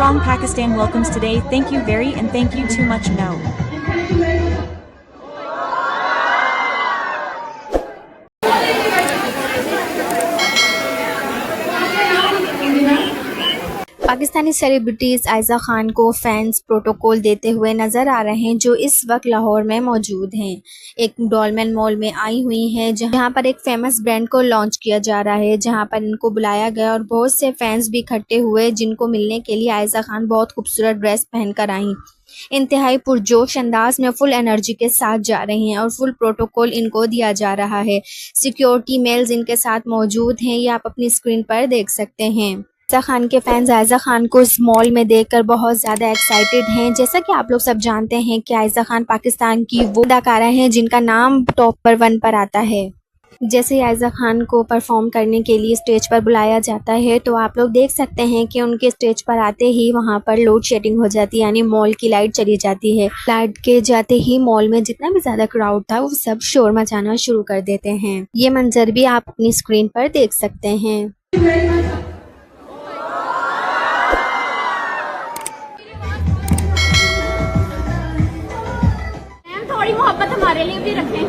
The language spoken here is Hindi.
Strong Pakistan welcomes today. Thank you very and thank you too much. No. Pakistani celebrities Aiza Khan को फैंस प्रोटोकॉल देते हुए नज़र आ रहे हैं, जो इस वक्त लाहौर में मौजूद हैं। एक डॉलमेन मॉल में आई हुई हैं, जहां पर एक फेमस ब्रांड को लॉन्च किया जा रहा है, जहां पर इनको बुलाया गया और बहुत से फैंस भी इकट्ठे हुए, जिनको मिलने के लिए आयज़ा खान बहुत खूबसूरत ड्रेस पहनकर आई। इंतहाई पुरजोश अंदाज में फुल एनर्जी के साथ जा रही हैं और फुल प्रोटोकॉल इनको दिया जा रहा है। सिक्योरिटी मेल्स इनके साथ मौजूद हैं, ये आप अपनी स्क्रीन पर देख सकते हैं। आयज़ा खान के फैंस आयज़ा खान को इस मॉल में देखकर बहुत ज़्यादा एक्साइटेड हैं। जैसा कि आप लोग सब जानते हैं कि आयज़ा खान पाकिस्तान की वो अदाकारा हैं जिनका नाम टॉप पर 1 पर आता है। जैसे ही आयज़ा खान को परफॉर्म करने के लिए स्टेज पर बुलाया जाता है, तो आप लोग देख सकते हैं कि उनके स्टेज पर आते ही वहां पर लोड शेडिंग हो जाती है, यानी मॉल की लाइट चली जाती है। लाइट के जाते ही मॉल में जितना भी ज़्यादा क्राउड था, वो सब शोर मचाना शुरू कर देते हैं। ये मंजर भी आप अपनी स्क्रीन पर देख सकते हैं। थोड़ी मोहब्बत हमारे लिए भी रखें।